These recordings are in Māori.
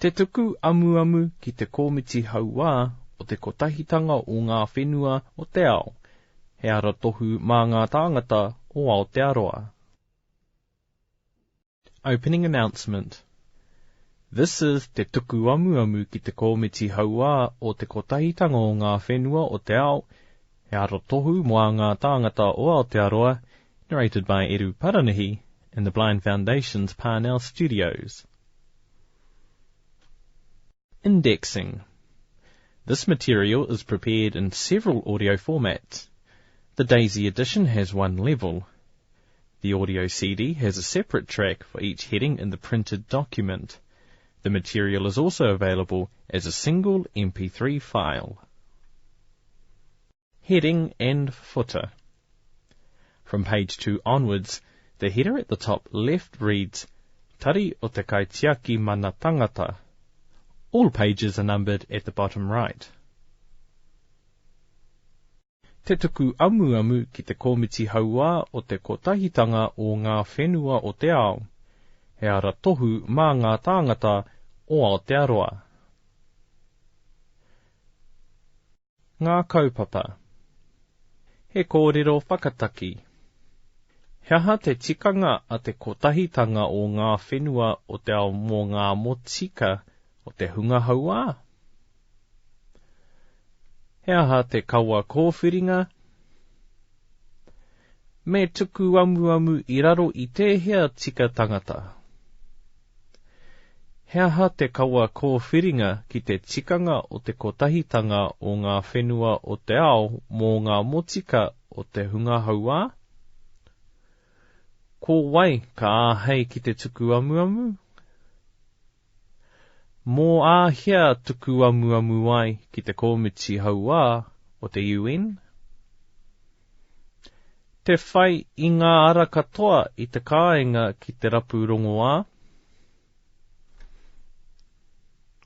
Te tuku amuamu ki te komiti hauā o te kotahitanga o Ngā Whenua o te ao. He ara tohu mā ngā tāngata o Aotearoa. Opening announcement. This is te tuku amuamu ki te komiti hauā o te kotahitanga o Ngā Whenua o te ao. He ara tohu mā ngā tāngata o Aotearoa, narrated by Eru Paranahi in the Blind Foundation's Parnell Studios. Indexing. This material is prepared in several audio formats. The Daisy edition has one level. The audio CD has a separate track for each heading in the printed document. The material is also available as a single MP3 file. Heading and footer. From page 2 onwards, the header at the top left reads, Tari o te kaitiaki mana tangata. All pages are numbered at the bottom right. Te tuku amuamu ki te komiti hauā o te kotahitanga o Ngā Whenua o te ao. He ara tohu mā ngā tāngata o Aotearoa. Ngā kaupapa. He kōrero whakataki. He aha te tikanga a te kotahitanga o Ngā Whenua o te ao mō ngā motika o te hunga hauā. He aha te kaua kōwhiringa. Me tuku amuamu i raro i tēhea tika tangata. He aha te kaua kōwhiringa ki te tikanga o te kotahitanga o Ngā Whenua o te ao mō ngā motika o te hunga hauā. Ko wai ka āhei ki te tuku amuamu? Mō āhia tuku amuamu ai ki te komiti hauā o te UN. Te whai i ngā ara katoa i te kāinga ki te rapu rongoā.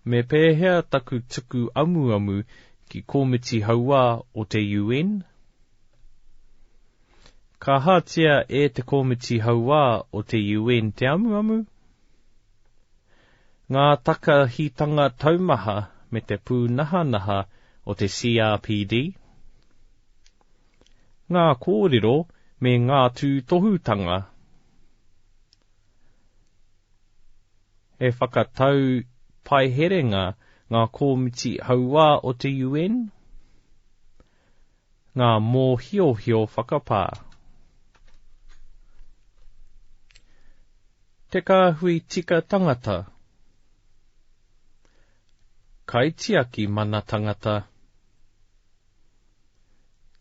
Me pēhea taku tuku amuamu ki komiti hauā o te UN. Ka hātia e te komiti hauā o te UN te amuamu. Ngā takahitanga taumaha me te pūnahanaha o te CRPD. Ngā kōrero me ngā tūtohutanga. E whakatau paiherenga ngā komiti hauā o te UN. Ngā mōhiohio whakapā. Te kāhui tika tangata. Kaitiaki mana tangata.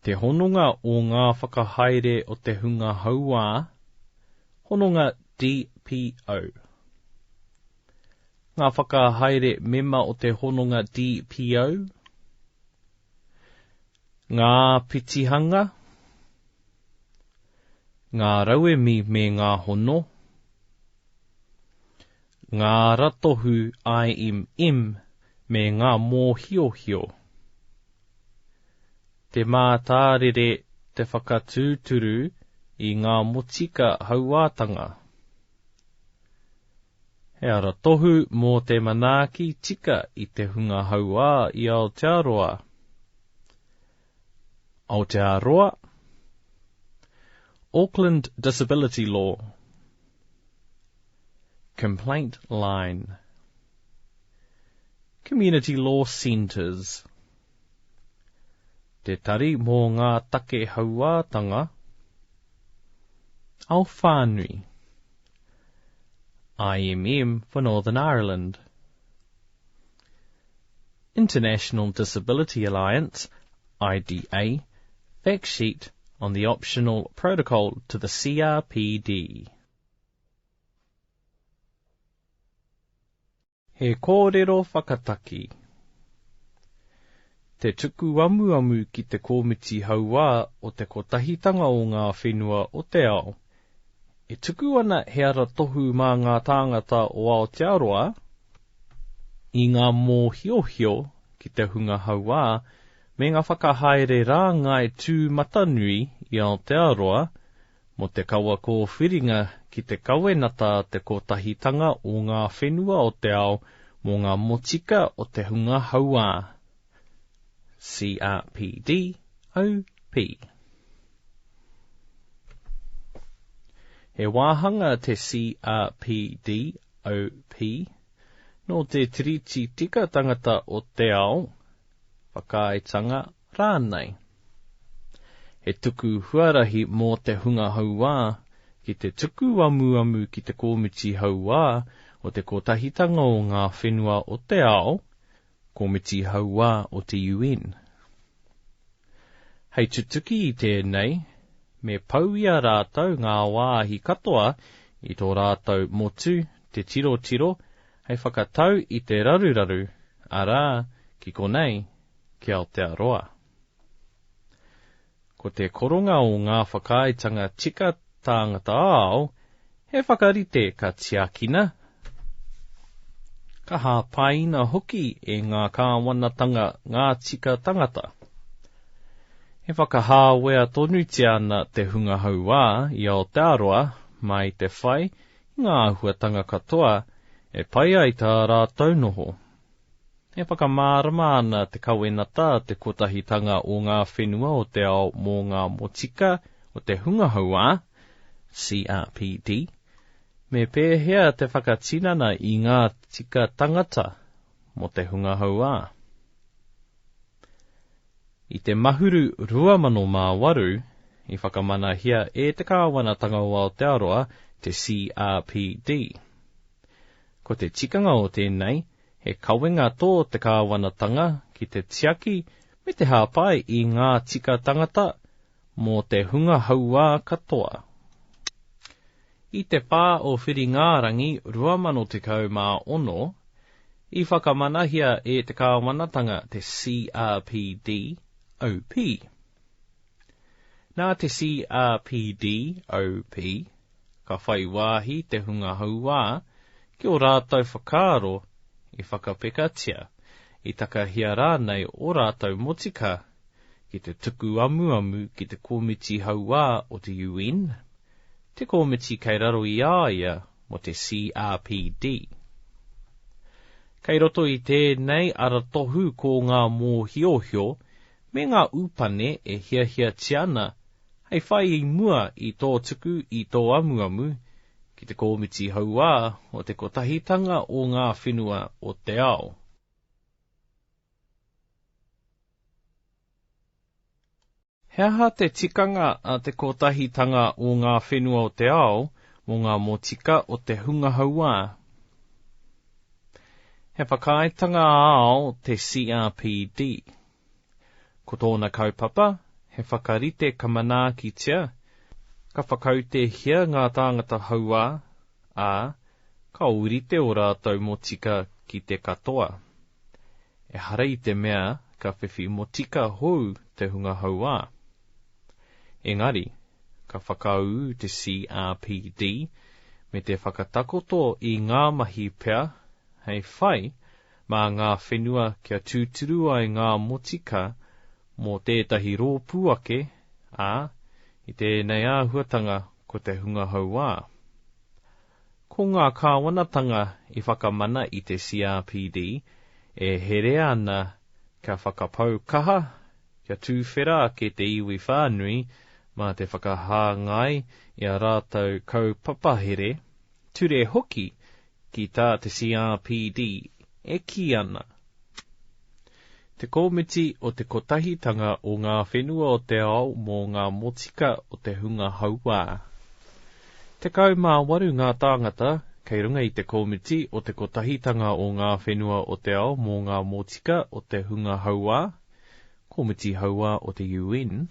Te hononga o ngā whakahaere o te hunga hauā, hononga DPO. Ngā whakahaere mema o te hononga DPO. Ngā pitihanga. Ngā rauemi me ngā hono. Ngā ratohu IMM. Me ngā mōhiohio. Te mātārere te whakatūturu i ngā motika hauātanga. He ara tohu mō te manaaki tika i te hunga hauā i Aotearoa. Aotearoa. Auckland Disability Law. Complaint Line. Community Law Centres. Te tari mō ngā take hauātanga. Aowhānui. IMM for Northern Ireland. International Disability Alliance, IDA, fact sheet on the optional protocol to the CRPD. He kōrero whakataki. Te tuku amuamu ki te komiti hauā o te kotahitanga o Ngā Whenua o te ao. E tuku ana he ara tohu mā ngā tāngata o Aotearoa, i ngā mōhiohio ki te hunga hauā, me ngā whakahaere rāngai tū matanui i Aotearoa, mo te kaua kōwhiringa ki te kawenata te kotahitanga o Ngā Whenua o te ao mō ngā motika o te hunga hauā. CRPDOP. He wāhanga te CRPDOP no te tiriti tika tangata o te ao, whakaaetanga rānei. He tuku huarahi mō te hunga hauā, ki te tuku amuamu ki te komiti hauā o te kotahitanga o Ngā Whenua o te ao, komiti hauā o te UN. Hei tutuki i tēnei, me pau ia rātau ngā wāhi katoa i tō rātau motu, te tiro, hei whakatau i te raruraru, arā, ki konei, ki Aotearoa. Ko te koronga o ngā whakaaetanga tika tāngata ao, he whakarite ka tiakina. Ka hāpaina hoki e ngā kāwanatanga ngā tika tangata. He whakahāwea tonuti ana te hunga hauā i Aotearoa mai te whai i ngā ahuatanga katoa e pai ai tā rātau noho. He whakamārama ana te kawenata te kotahitanga o Ngā Whenua o te ao mō ngā motika o te hunga hauā, CRPD, me pēhea te whakatinana i ngā tika tangata mo te hunga hauā. I te mahuru 2008, i whakamanahia e te kāwanatanga o Aotearoa, te CRPD. Ko te tikanga o tēnei, he kawenga tō te kāwanatanga ki te tiaki me te hāpai i ngā tika tangata mō te hunga hauā katoa. I te pā o whiringārangi 2016, i whakamanahia e te kāwanatanga te CRPDOP. Nā te CRPDOP, ka whai wāhi te hunga hauā, ki o rātau whakaaro i whakapekatia, i takahia rānei o rātau motika, ki te tuku amuamu ki te komiti hauā o te UN, te komiti kei raro i āia mo te CRPD. Kei roto i tēnei ara tohu ko ngā mōhiohio, me ngā upane e hiahia tiana, hei whai i mua i tō tuku i tō amuamu, ki te komiti hauā o te kotahitanga o Ngā Whenua o te ao. He aha te tikanga a te kotahitanga o Ngā Whenua o te ao mō ngā motika o te hunga hauā. He whakaaetanga ao te CRPD. Ko tōna kaupapa, he whakarite ka manakitia, ka whakaute hia ngā tāngata hauā, ā, ka urite o rātau motika ki te katoa. E hara i te mea ka whiwhi motika hou te hunga hauā. Engari, ka whakau te CRPD me te whakatakoto i ngā mahi pea, hei whai, mā Ngā Whenua kia tūturu ai ngā motika mō tētahi rōpū ake, ā, i tēnei āhuatanga ko te hunga hauā. Ko ngā kāwanatanga i whakamana i te CRPD, e here ana ka whakapau kaha, kia tūwhera ke te iwi whānui, mā te whakahāngai i a rātau kaupapa ture hoki ki tā te CRPD e ki ana. Te komiti o te kotahitanga o Ngā Whenua o te ao mō ngā motika o te hunga hauā. Te 18 ngā tāngata, kei runga i te komiti o te kotahitanga o Ngā Whenua o te ao mō ngā motika o te hunga hauā, komiti hauā o te UN,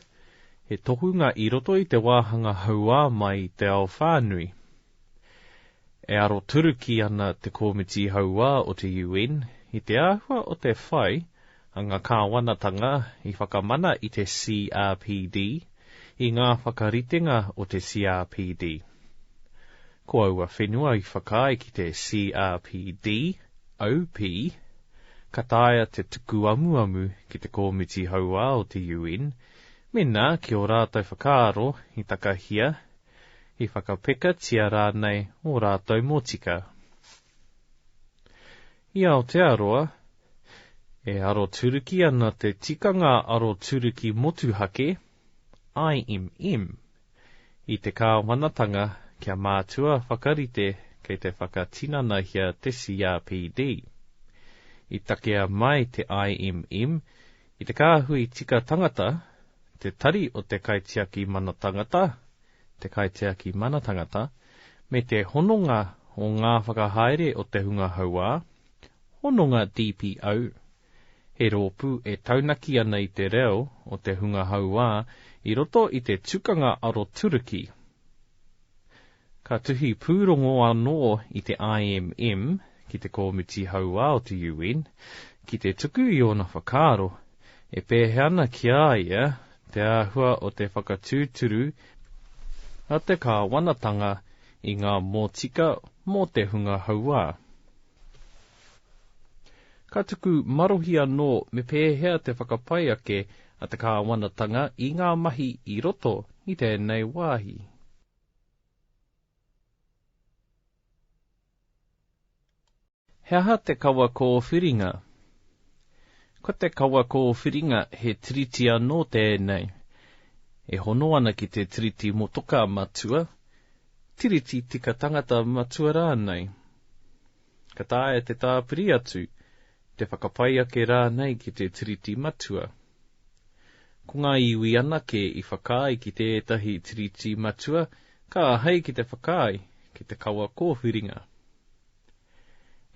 he tohunga i roto i te wāhanga hauā mai te ao whānui. E aro turuki ana te komiti hauā o te UN, i te āhua o te whai, a ngā kāwanatanga i whakamana i te CRPD, i ngā whakaritenga o te CRPD. Ko aua whenua i whakai ki te CRPDOP, ka taia te tuku amuamu ki te komiti hauā o te UN, mena ki o rātou whakaaro i takahia, i whakapeka tia rānei o rātou motika. I Aotearoa, e aro turuki ana te tikanga aro turuki motuhake, IMM, I te kāwanatanga kia mātua whakarite kei te whakatinanahia te CRPD. I takea mai te IMM, I te kāhui tika tangata, te tari o te kaitiaki mana tangata, me te hononga o ngā whakahaere o te hunga hauā, hononga DPO, he rōpū e taunaki ana I te reo o te hunga hauā I roto I te tukanga aro turuki. Ka tuhi pūrongo anō I te IMM, ki te Komiti Hauā o te UN, ki te tuku I ona whakaaro, e pēhe ana ki ia te āhua o te whakatūturu a te kāwanatanga I ngā mōtika mō te hunga hauā. Ka tuku marohi anō me pēhea te whakapai ake a te kāwanatanga I ngā mahi I roto I tēnei wāhi. He aha te kaua kōwhiringa. Ko te kaua kōwhiringa he tiriti anō tēnei. E hono ana ki te tiriti motoka matua, tiriti tika tangata matua rānei. Ka tāia te tāpiri atu, te whakapai ake rānei ki te tiriti matua. Ko ngā iwi anake I whakai ki te etahi tiriti matua, ka hei ki te whakai ki te kaua kōwhiringa.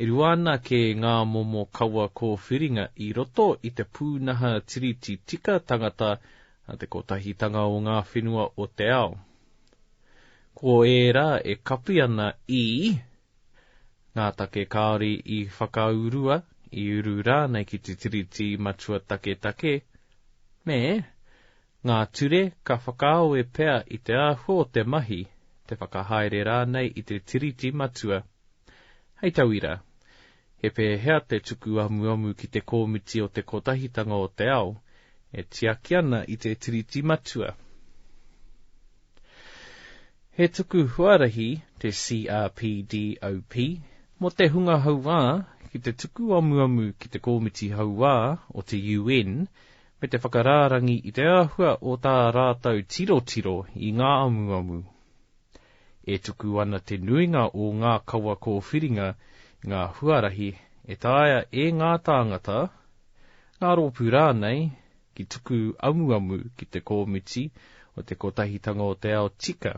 E ruana ke ngā momo kaua kōwhiringa I roto I te pūnaha tiriti tika tangata a te Kotahitanga o Ngā Whenua o te ao. Ko e rā e kapi ana I ngā take kāore I whakaurua I uru rānei ki te tiriti matua take, me ngā ture ka whakao e pea I te āhua o te mahi, te whakahaere rānei I te tiriti matua. Hei tauira, he pēhea te tuku amuamu ki te komiti o te Kotahitanga o te ao, e tiaki ana I te tiriti matua. He tuku huarahi te CRPDOP, mo te hunga hauā ki te tuku amuamu ki te Komiti Hauā o te UN, me te whakarārangi I te āhua o tā rātau tiro I ngā amuamu. E tuku ana te nuinga o ngā kaua kōwhiringa, ngā huarahi, e tāia e ngā tāngata, ngā rōpū rānei, ki tuku amuamu ki te komiti o te Kotahitanga o te ao tika.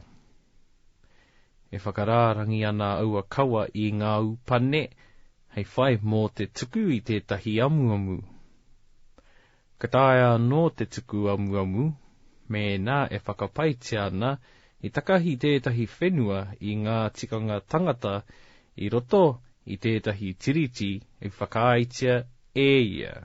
E whakarārangi ana aua kaua I ngā upane, hei whai mō te tuku I tētahi amuamu. Ka tāia anō te tuku amuamu, me nā e whakapaitia ana, I takahi tētahi whenua I ngā tikanga tangata I roto I tētahi tiriti I whakaitia e ia.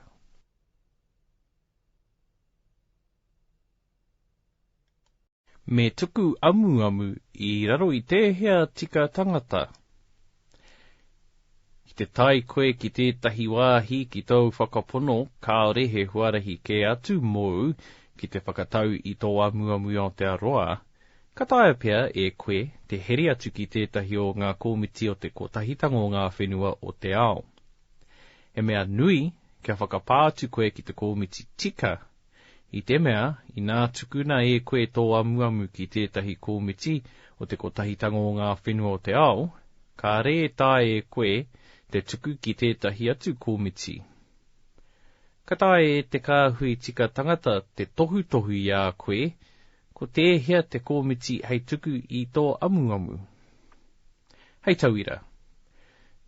Me tuku amuamu I raro I tēhea tika tangata. Ki te tai koe ki tētahi wāhi ki tau whakapono, kāore he huarahi ke atu mōu ki te whakatau I tō amuamu o te aroa, ka taia pea e koe te here atu ki tētahi o ngā komiti o te Kotahitanga o Ngā Whenua o te ao. E mea nui kia whakapātu koe ki te komiti tika. I te mea, I nā tukuna e koe tō amuamu ki tētahi komiti o te Kotahitanga o Ngā Whenua o te ao, ka re tae e koe te tuku ki tētahi atu komiti. Ka tae e te kāhui tika tangata te tohu I a koe, ko tēhea te komiti hei tuku I tō amuamu. Hei tauira,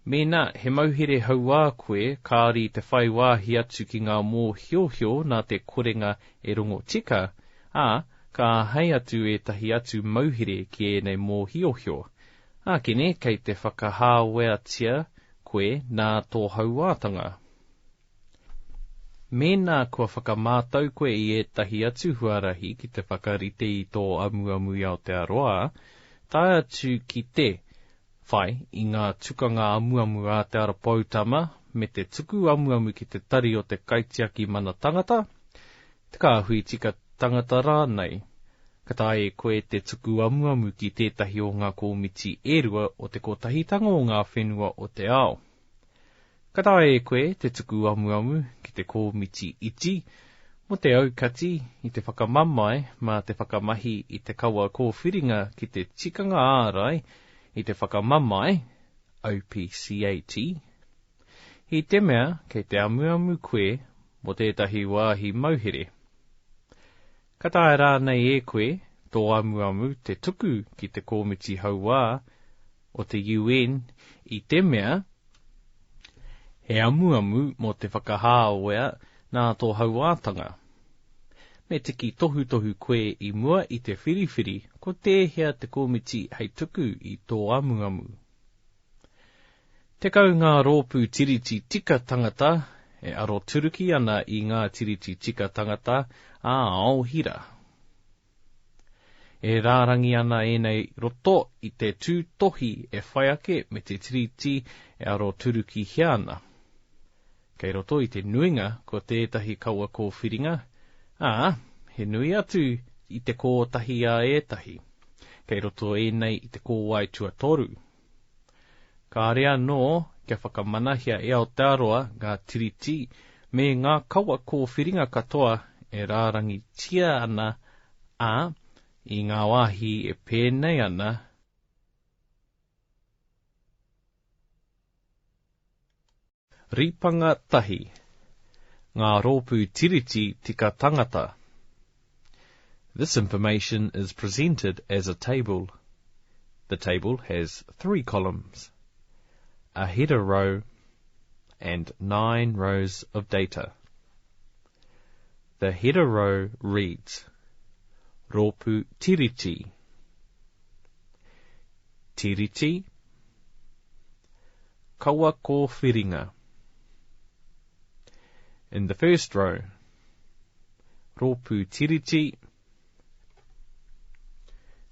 mēnā he mauhere hauā koe kāri te whai wāhi atu ki ngā mō hiohio nā te korenga e rongo tika, ka hei atu e tahi atu mauhere ki enei mō hiohio, kene kei te whakahāweatia koe nā tō hauātanga. Mēnā kua whakamātau koe I etahi atu huarahi ki te whakarite I tō amuamu I Aotearoa, tae atu ki te whai I ngā tukanga amuamu a te arapautama me te tuku amuamu ki te tari o te kaitiaki mana tangata, te kāhui tika tangata rānei, ka tae koe te tuku amuamu ki tētahi o ngā komiti e rua o te Kotahitanga o Ngā Whenua o te ao. Katae e koe te tuku amuamu ki te komiti iti, mo te aukati i te whakamamai ma te whakamahi i te kaua kōwhiringa ki te tikanga ārai i te whakamamai, OPCAT. I te mea kei te amuamu koe mo tētahi wāhi mauhere. Katae rānei e koe tō amuamu te tuku ki te Komiti Hauā o te UN i te mea he amuamu mo te whakahāwea nā tō hauātanga. Me tiki tohu koe i mua i te whiriwhiri, ko tēhea te komiti hei tuku i tō amuamu. Te kau ngā rōpū tiriti tika tangata, e aro turuki ana i ngā tiriti tika tangata a aohira. E rārangi ana enei roto i te tūtohi e whaiake me te tiriti e aro turuki hiana. Kei roto i te nuinga ko tētahi kaua kōwhiringa, he nui atu i te kotahi a ētahi. Kei roto enei i te kōwai tuatoru. Ka rea no, kia whakamanahia e Aotearoa ngā tiriti me ngā kaua kōwhiringa katoa e rārangi tia ana i ngā wāhi e pēnei ana. Ripanga tahi, ngā rōpū tiriti tika tangata. This information is presented as a table. The table has 3 columns, a header row, and 9 rows of data. The header row reads, Rōpū tiriti. Tiriti, kaua kōwhiringa. In the first row, rōpū tiriti,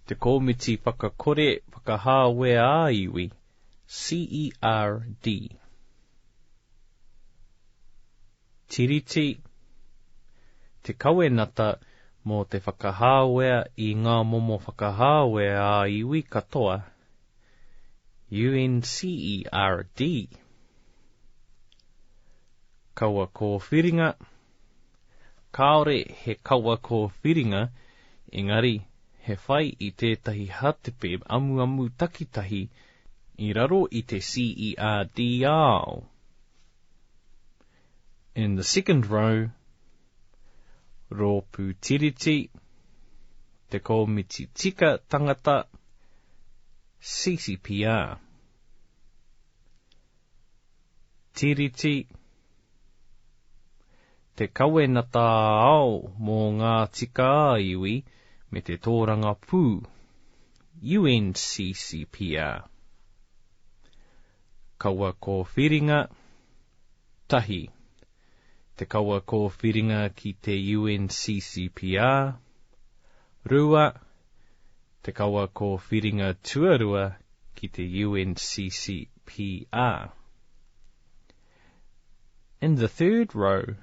Te Komiti Whakakore Whakahāwea Iwi, CERD. Tiriti, Te Kawenata mō te whakahāwea i ngā momo whakahāwea iwi katoa, UNCERD. Kaua kōwhiringa. Kāore he kaua kōwhiringa, engari he whai i tētahi hatepe amuamu takitahi i raro i te CERD ao. In the second row, rōpū tiriti, Te Komiti tika tangata, CCPR. Tiriti, Te kawenata ao mō ngā tika iwi me te tōranga pū, UNCCPR. Kaua kōwhiringa, tahi, te kaua kōwhiringa ki te UNCCPR. Rua, te kaua kōwhiringa tuarua ki te UNCCPR. In the third row,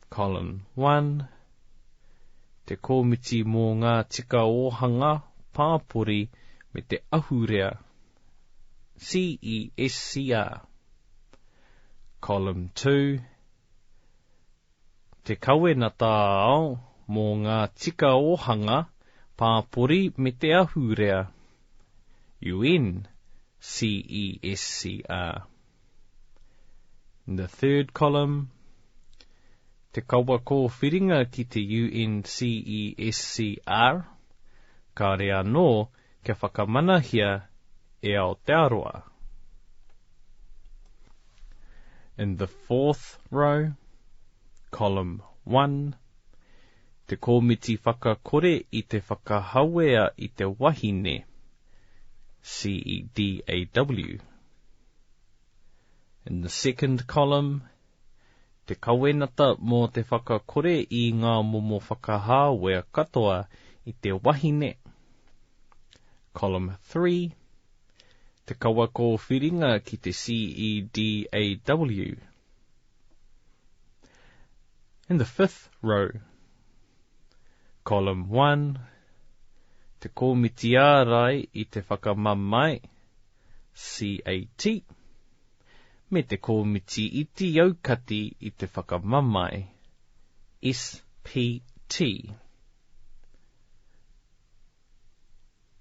column 1, Te komiti mō ngā tika ohanga pāpori me te ahurea, CESCR. Column 2, Te kawenata ao mō ngā tika ohanga pāpori me te ahurea, UNCESCR. In the third column, Te kaua kōwhiringa ki te UNCESCR, ka rea no kia whakamanahia e Aotearoa. In the fourth row, column 1, Te komiti whakakore i te whakahauea i te wahine, CEDAW. In the second column, Te kawenata mō te whakakore i ngā momo whakahāwea katoa i te wahine. Column 3, Te kaua kōwhiringa ki te CEDAW. In the fifth row, column 1, Te komiti ārai i te whakamamai, CAT. me te komiti iti aukati I te whakamamai. SPT.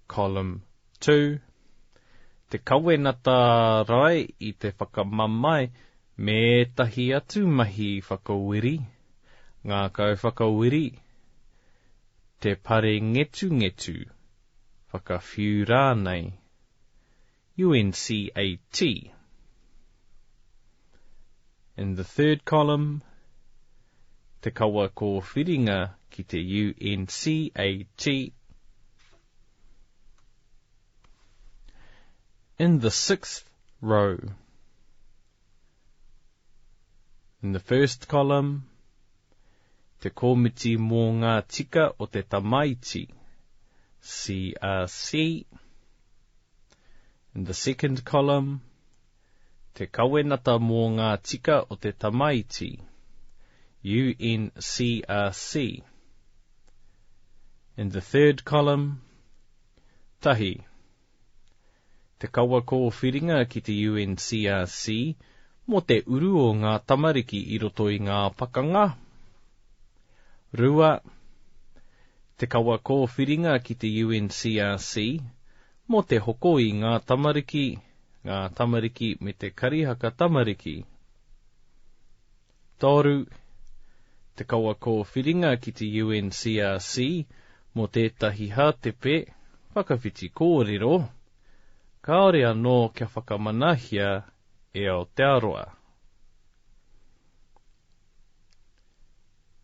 Column 2. Te kawenata rai I te whakamamai me tahi atu mahi whakawiri. Ngā kau whakawiri. Te pare ngetu ngetu. Whakawhiu rānei. UNCAT. In the third column, te kawa ko whiringa ki te UNCAT. In the sixth row, in the first column, te komiti mō ngā tika o te tamaiti, CRC. In the second column, te kawenata mō ngā tika o te tamaiti, UNCRC. In the third column, tahi. Te kawa ko whiringa ki te UNCRC, mo te uru o ngā tamariki I roto I ngā pakanga. Rua, te kawa ko whiringa ki te UNCRC, mo te hoko I ngā tamariki me te karihaka tamariki. Toru, te kawa ko whiringa ki te UNCRC, mo tētahi hātepe, whakawhiti kōrero, kaore anō kia whakamanahia E Aotearoa.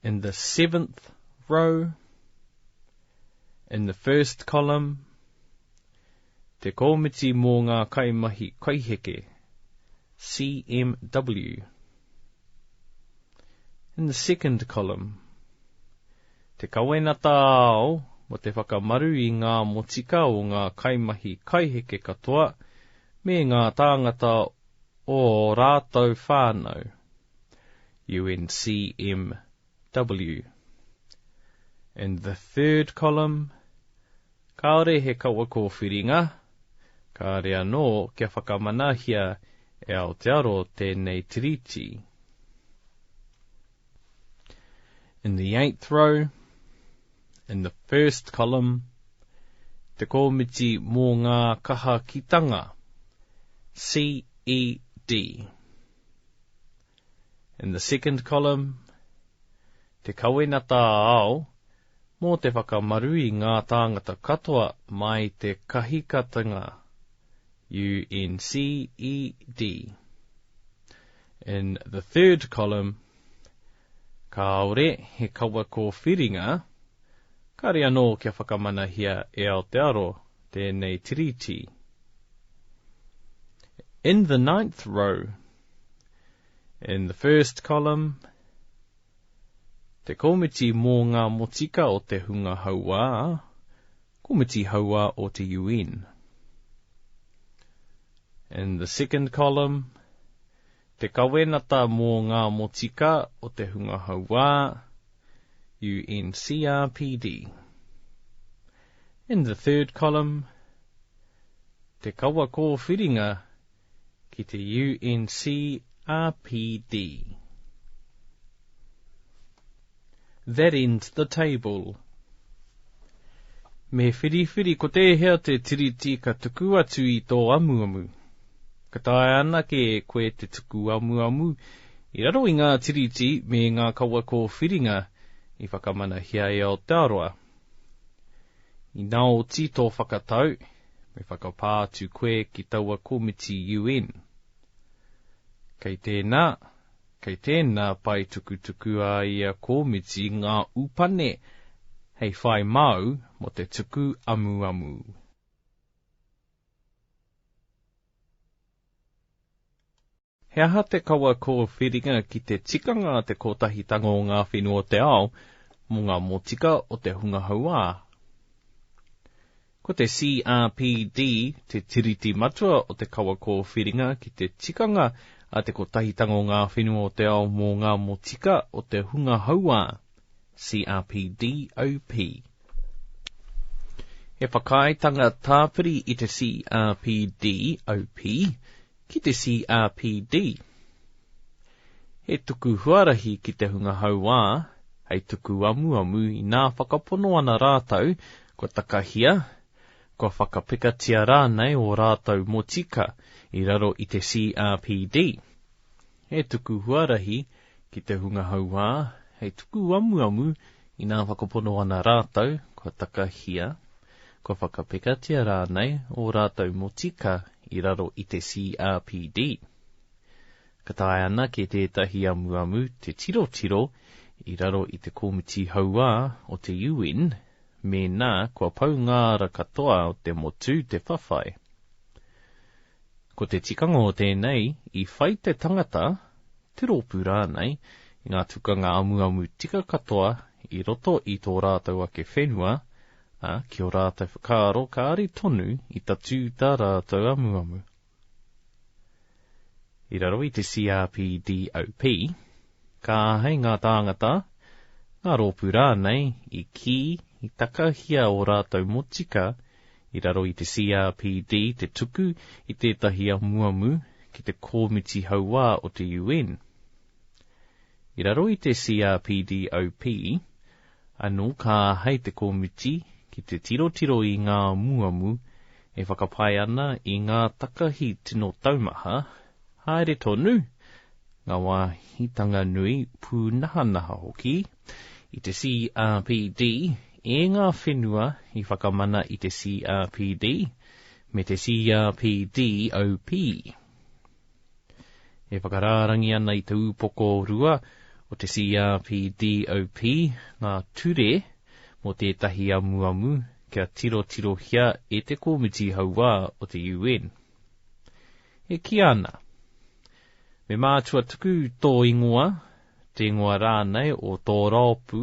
In the seventh row, in the first column, te komiti mō ngā kaimahi kaiheke, CMW. In the second column, te kawenata ao mo te whakamaru I ngā motika o ngā kaimahi kaiheke katoa me ngā tāngata o rātou whānau, UNCMW. In the third column, kaore he kawa ko whiringa, kaore anō kia whakamanahia E Aotearo tēnei tiriti. In the eighth row, in the first column, te komiti mō ngā kahakitanga, CED. In the second column, te kawenata ao, mō te whakamaru I ngā tāngata katoa mai te kahikatanga, UNCED. In the third column, kaore he kawa ko whiringa, kare anō kia whakamanahia E Aotearo tēnei tiriti. In the ninth row, in the first column, te komiti mō ngā motika o te hunga hauā, komiti hauā o te UN. In the second column, te kawenata mō ngā motika o te hunga hauā, UNCRPD. In the third column, te kawa ko whiringa ki te UNCRPD. That ends the table. Me whiriwhiri ko te hea te tiriti ka tuku atu I tō amuamu. Ka tae ana ke e koe te tuku amuamu I raro I ngā tiriti me ngā kawa ko whiringa I whakamanahia E Aotearoa. I nā o tito whakatau, me whakapātu koe ki taua komiti UN. Kei tēnā pai tuku a ia komiti ngā upane, hei whai mau mo te tuku amuamu. He aha te kawa ko whiringa ki te tikanga te Kotahitanga o Ngā Whenua te ao, mo ngā motika o te hunga hauā. Ko te CRPD, te tiriti matua o te kawa ko whiringa ki te tikanga a te Kotahitanga o Ngā Whenua o te ao mo ngā motika o te hunga hauā, CRPDOP. He whakaitanga tāpiri I te CRPDOP, ki te CRPD. He tuku huarahi ki te hunga hauā, hei tuku amuamu I nā whakapono ana rātau, ko takahia, ko whakapikatia rānei o rātau motika I raro I te CRPD. He tuku huarahi ki te hunga hauā, hei tuku amuamu I nā whakapono ana rātau, ko takahia, ko whakapikatia rānei o rātau motika I raro I te CRPD. Ka tae ana ki tētahi amuamu te tirotiro I raro I te Komiti Hauā o te UN, mēnā kua pau ngāra katoa o te motu te whawhai. Ko te tikanga o tēnei, I whai te tangata, te rōpū rānei, I ngā tukanga amuamu tika katoa I roto I tō rātau ake whenua, ki o rātau whakaaro kāri tonu I tatu tā rātau amuamu. I raro I te CRPDOP, ka hei ngā tāngata, ngā rōpū rānei I ki I takahia o rātau motika, I raro I te CRPD te tuku I tētahi amuamu ki te Komiti Hauā o te UN. I raro I te CRPDOP, anō ka hei te komiti ki te tirotiro I ngā amuamu e whakapai ana I ngā takahi tino taumaha, haere tonu, ngā wāhitanga nui pūnahanaha hoki, I te CRPD, e ngā whenua I whakamana I te CRPD, me te CRPDOP. E whakarārangi ana I te upoko rua o te CRPDOP, ngā ture mo tētahi amuamu kia tirotirohia e te Komiti Hauā o te UN. E ki ana. Me mātua tuku tō ingoa, te ingoa rānei o tō rāpū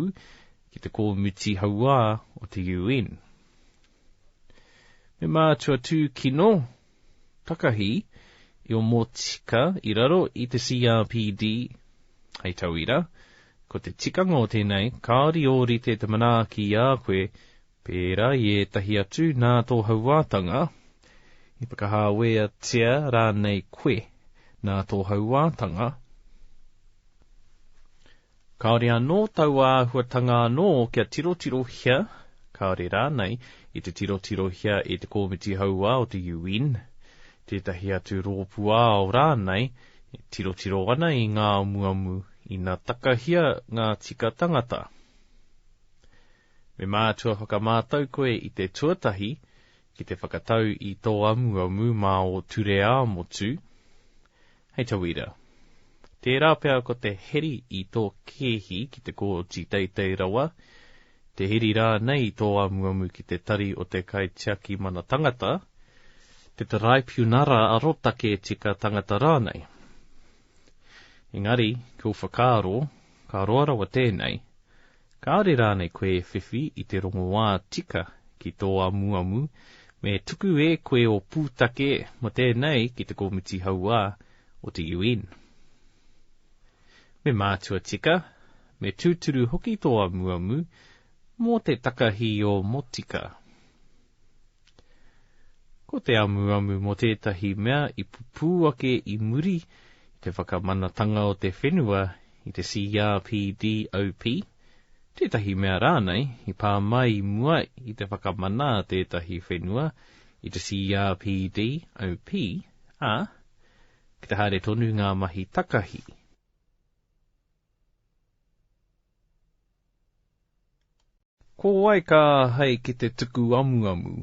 ki te Komiti Hauā o te UN. Me mātua tū kino, takahi, I o motika I raro I te CRPD, hei tauira, ko te tikanga o tēnei, kāri ori te manaki a koe, pērā I e tahi atu nā tō hauātanga, I pakahāwea tia rānei koe, nā tō hauātanga. Kāore anō tau āhuatanga anō kia tirotirohia, kāore rānei I te tirotirohia e te Komiti Hauā o te UN, tētahi atu rōpū ā o rānei, e tirotiro ana I ngā amuamu I ngā takahia ngā tika tangata. Me mātua whakamātau koe I te tuatahi, ki te whakatau I tō amuamu mā o ture ā motu. Hei tawira, tērā pēr ko te heri I tō kehi ki te kōti teitei rawa, te heri rā nei I tō amuamu ki te tari o te kaitiaki mana tangata, te raipiunara arotake tika tangata rānei. Engari, kio whakaaro, ka roarawa tēnei, kāre rānei koe whiwhi I te rongo wā tika ki tō amuamu, me tuku e koe o pūtake mo tēnei ki te Komiti Hauā o te UN. Me mātua tika, me tūturu hoki tō amuamu, mō te takahi o motika. Ko te amuamu mo tētahi mea I pupū ake I muri, I te whakamanatanga o te whenua I te CRPDOP, tētahi mea rānei I pā mai mua I te whakamana tētahi whenua I te CRPDOP, ki te haere tonu ngā mahi takahi. Ko wai ka hei ki te tuku amuamu.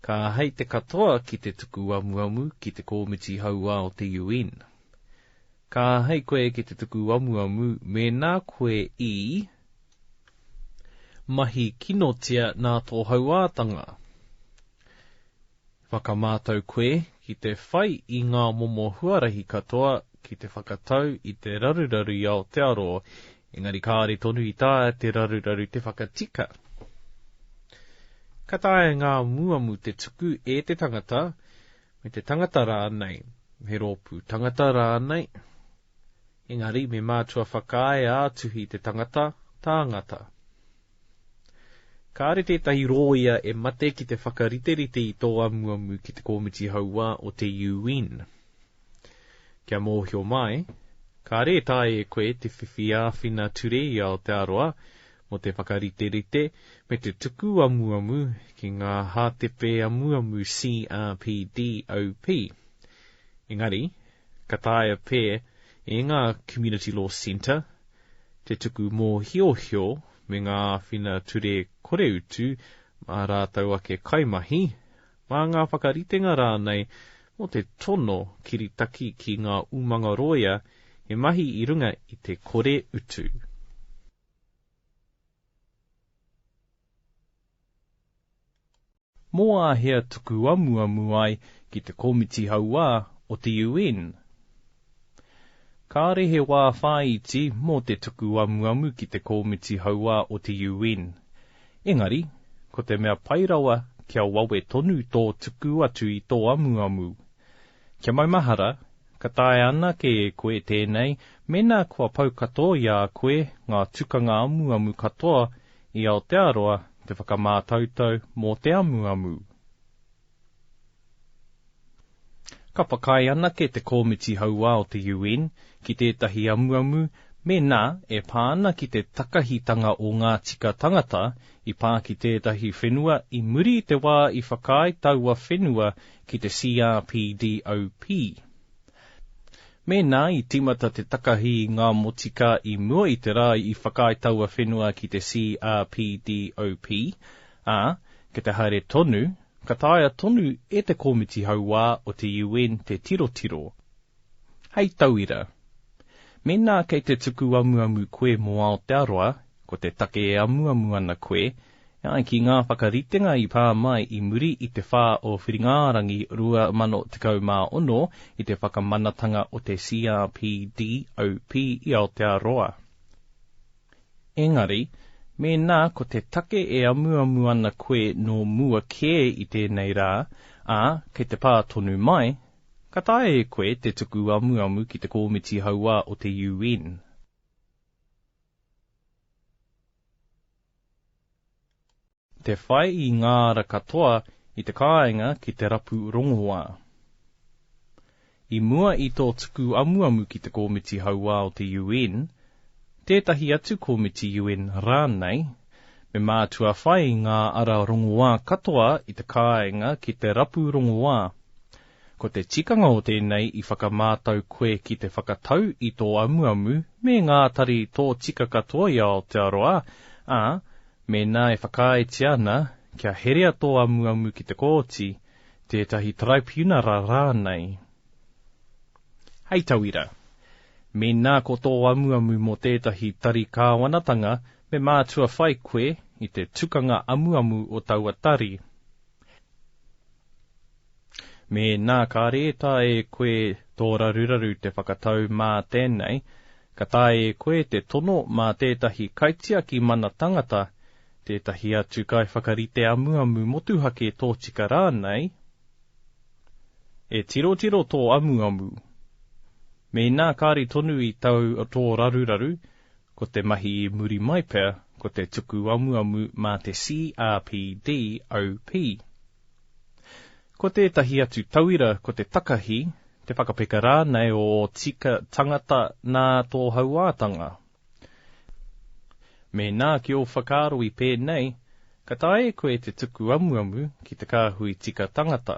Ka hei te katoa ki te tuku amuamu ki te Komiti Hauā o te UN. Ka hei koe ki te tuku amuamu me nā koe I mahi kinotia nā tō hauātanga. Whakamātau koe ki te whai I ngā momo huarahi katoa ki te whakatau I te raruraru I Aotearoa, engari kāre tonu I tā te raruraru te whakatika. Ka tae ngā muamu te tuku e te tangata, me te tangata rānei, he rōpū tangata rānei, engari me mātua whakae ātuhi te tangata, tāngata. Ka are tētahi rōia e mate ki te whakariterite I tō amuamu ki Te Komiti Hauā o te UN. Kia mōhio mai, ka are tae e koe te whiwhiāwhina ture I Aotearoa mo te whakariterite me te tuku amuamu ki ngā hātepe amuamu CRPDOP. Engari, ka tae pē e ngā Community Law Centre, te tuku mōhiohio me ngā whina ture kore utu mā rātau ake kaimahi, mā ngā whakaritenga rānei mo te tono kiritaki ki ngā umanga roia e mahi I runga I te kore utu. Mō ahea tuku amuamu ai ki Te Komiti Hauā o te UN. Ka rehe wā whāiti mō te tuku amuamu ki Te Komiti Hauā o te UN. Engari, ko te mea pairawa kia wawe tonu tō tuku atu I tō amuamu. Kia mai mahara, ka tae ana ke e koe tēnei, mena kua pau katoa I a koe ngā tukanga amuamu katoa I Aotearoa te whakamātautau mō te amuamu. Ka whakai ana ke Te Komiti Hauā o te UN ki tētahi amuamu, mena e pāna ki te takahitanga o ngā tika tangata I pā ki tētahi whenua I muri te wā I whakai taua whenua ki te CRPDOP. Mena I timata te takahi ngā motika I mua I te rā I whakai taua whenua ki te CRPDOP, ke te haere tonu, ka taia tonu e Te Komiti Hauā o te UN te tirotiro. Hei tauira, mena kei te tuku amuamu koe mō Aotearoa, ko te take e amuamu ana koe, ki ngā whakaritenga I pā mai I muri I te whā o Whiringārangi 2016 I te whakamanatanga o te CRPDOP I Aotearoa. Engari, mena ko te take e amuamu ana koe no mua kē I tēnei rā, kei te pā tonu mai, ka tae e koe te tuku amuamu ki Te Komiti Hauā o te UN. Te whai I ngāra katoa I te kāinga ki te rapu rongoā. I mua I tō tuku amuamu ki Te Komiti Hauā o te UN, tētahi atu komiti UN rānei, me mātua whai ngā ara rongoā katoa I te kāinga ki te rapu rongoā. Ko te tikanga o tēnei I whakamātau koe ki te whakatau I tō amuamu me ngā tari tō tika katoa I Aotearoa, mena e whakaiti ana kia herea tō amuamu ki te kōti, tētahi traipunara rānei. Hei tauira, mena ko tō amuamu mo tētahi tari kāwanatanga me mātua whai koe I te tukanga amuamu o taua tari. Mena ka reta e koe tō raruraru te whakatau mā tēnei, ka tae e koe te tono mā tētahi kaitia ki mana tangata, tētahi atu kai whakarite amuamu motuhake tō tika rānei, e tirotiro tō amuamu. Mena kāri tonu I tau tō raruraru, ko te mahi I muri mai pēr, ko te tuku amuamu mā te CRPDOP. Ko tētahi atu tauira ko te takahi, te whakapeka rānei o tika tangata nā tō hauātanga. Me nā ki o whakaro I pēnei, ka tae koe te tuku amuamu ki te kāhui tika tangata.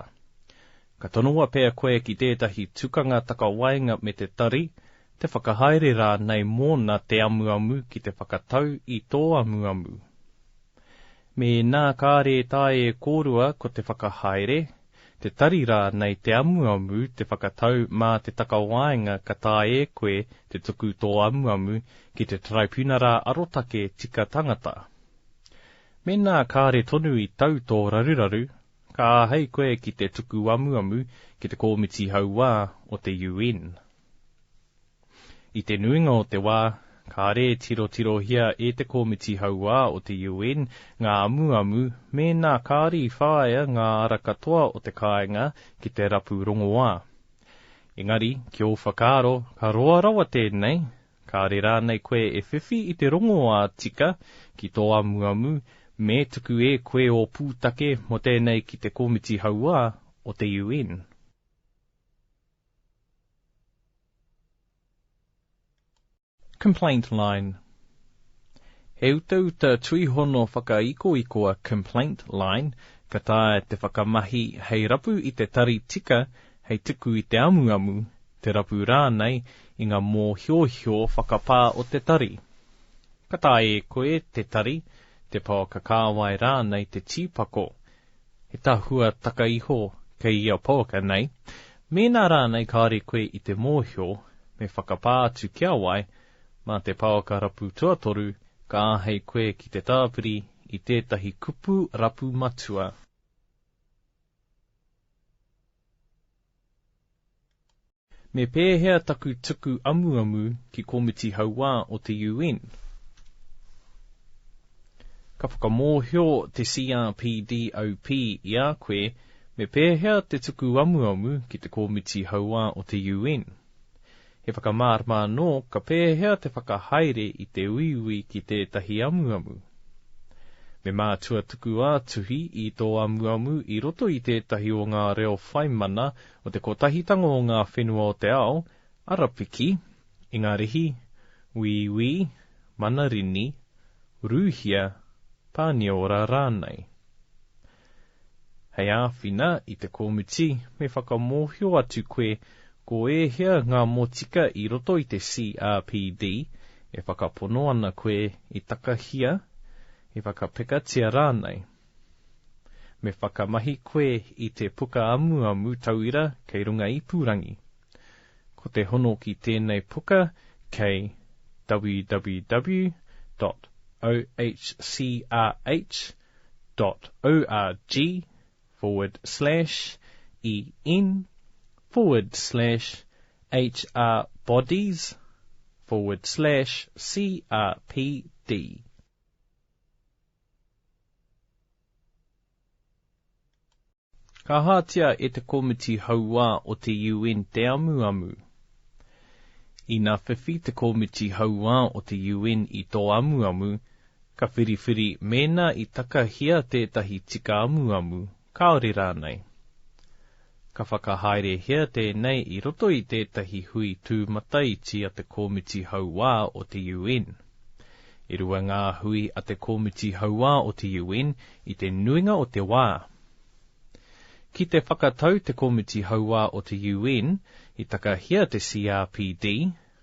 Ka tonoa pēr koe ki tētahi tukanga takawainga me te tari, te whakahaere rānei mōna te amuamu ki te whakatau I tō amuamu. Me nā kāre tae e kōrua ko te whakahaere, te tari rānei te amuamu te whakatau mā te takawainga ka tae e koe te tuku tō amuamu ki te traipunara arotake tika tangata. Mena kāre tonu I tau tō raruraru, ka hei koe ki te tuku amuamu ki Te Komiti Hauā o te UN. I te nuinga o te wā, ka re tiro hia e Te Komiti Hauā o te UN, ngā amuamu, me nā kāri whāia ngā ara katoa o te kāinga ki te rapu rongoā. Engari, ki o whakaro, ka roa rawa tēnei, ka re rānei koe e whiwhi I te rongoā tika ki tō amuamu, Me tuku e koe o pūtake mo tēnei ki te komiti hauā o te UN. Complaint line. He uta tuihono whakaikoikoa complaint line, ka tae te whakamahi hei rapu i te tari tika hei tuku i te amuamu, te rapu rānei i ngā mōhiohio whakapā o te tari. Ka tae e koe te tari, te pauakakāwai rānei te tīpako, he tahua takaiho kei ia pauaka nei, mēnā rānei kāre koe i te mōhio, me whakapā atu kia wai, mā te pauaka rapu tuatoru, ka ahei koe ki te tāpiri i tētahi kupu rapu matua. Me pēhea taku tuku amuamu ki komiti hauā o te UN. Ka whakamōhio te CRPDOP i a koe, me pēhea te tuku amuamu ki te komiti hauā o te UN. He whakamārmā nō ka pēhea te whakahaere i te uiui ki tētahi amuamu. Me mātua tuku ātuhi i tō amuamu i roto i tētahi o ngā reo whaimana o te Kotahitanga o Ngā Whenua o te ao, arapiki, ingarihi, uiui, manarini, ruhia, pāniora rānei. Hei āwhina i te komiti me whakamōhio atu koe ko e hea ngā motika i roto i te CRPD e whakapono ana koe i takahia e whakapekatia rānei. Me whakamahi koe i te puka amuamu tauira kei runga i Pūrangi. Ko te hono ki tēnei puka kei www.ohcrh.org/en/HRbodies/CRPD. Ka hātia e te komiti hauā o te UN te amuamu. I ngā whiwhi te komiti hauā o te UN i tō amuamu, ka whiriwhiri mēnā i takahia tētahi tika amuamu, kaore rānei. Ka whakahaere hea tēnei i roto i tētahi hui tūmataiti a te komiti hauā o te UN. I rua ngā hui a te komiti hauā o te UN i te nuinga o te wā. Ki te whakatau te komiti hauā o te UN i takahia te CRPD,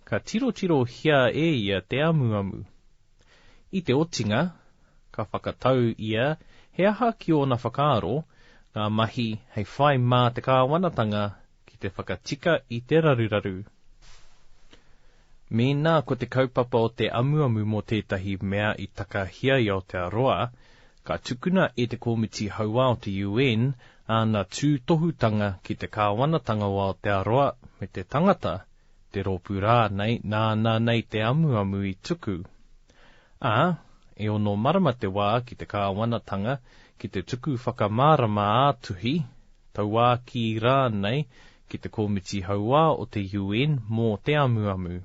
ka tiro hia e ia te amuamu. I te otinga, ka whakatau ia he aha ki ona whakaaro, ngā mahi hei whai mā te kāwanatanga ki te whakatika i te raruraru. Mēnā ko te kaupapa o te amuamu mō tētahi mea i takahia i Aotearoa, ka tukuna e te komiti hauā o te UN ana tūtohutanga ki te kāwanatanga o Aotearoa me te tangata, te rōpū rānei nāna nei te amuamu i tuku. E ono marama te wā ki te kāwanatanga ki te tuku whakamārama ātuhi, tauā ki rānei ki te komiti hauā o te UN mō te amuamu.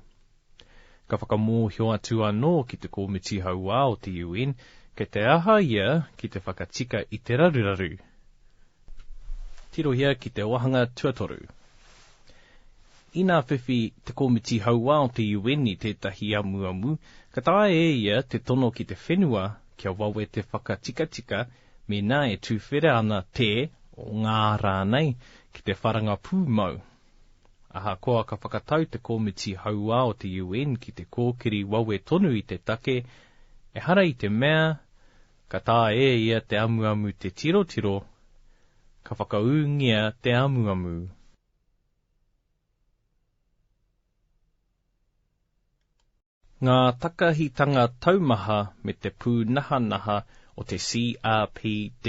Ka whakamōhio atu anō ki te komiti hauā o te UN, ke te aha ia ki te whakatika i te raruraru. Tirohia ki te wahanga tuatoru. I ngā whiwhi te komiti hauā o te UN i tētahi amuamu, ka tae e ia te tono ki te whenua kia wawe te whakatika me nā e tūwhere ana te o ngā rānei ki te wharanga pūmau. Aha koa ka whakatau te komiti hauā o te UN ki te kōkiri wawe tonu i te take, e hara i te mea, ka tae e ia te amuamu te tiro, ka whakaungia te amuamu. Ngā takahitanga taumaha me te pūnahanaha o te CRPD.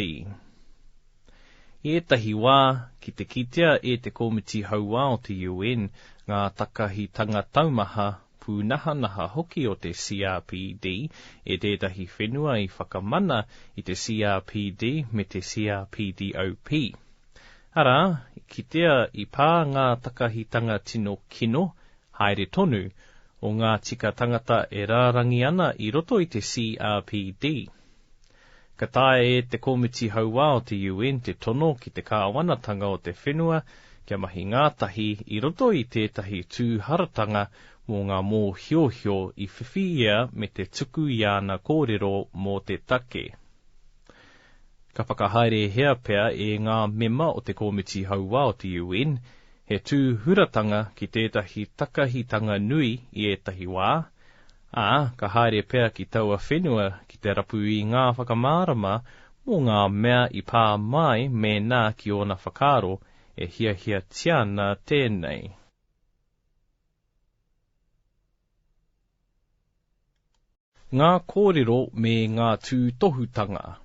Ētahi wā, ki te kitea e te komiti hauā o te UN, ngā takahitanga taumaha pūnahanaha hoki o te CRPD, e tētahi whenua i whakamana i te CRPD me te CRPDOP. Ara, kitea i pā ngā takahitanga tino kino, haere tonu, o ngā tika tangata e rārangi ana i roto i te CRPD. Ka tae e Te Komiti Hauā o te UN te tono ki te kāwanatanga o te whenua, kia mahi ngātahi i roto i tētahi tūharatanga mō ngā mōhiohio i whiwhia me te tuku i ana kōrero mō te take. Ka whakahaere hea pea e ngā mema o Te Komiti Hauā o te UN, he tūhuratanga ki tētahi takahitanga nui i ētahi wā, ka haere pea ki taua whenua ki te rapu i ngā whakamārama mō ngā mea i pā mai me nā ki ona whakaro e hia tiana tēnei. Ngā kōrero me ngā tūtohutanga.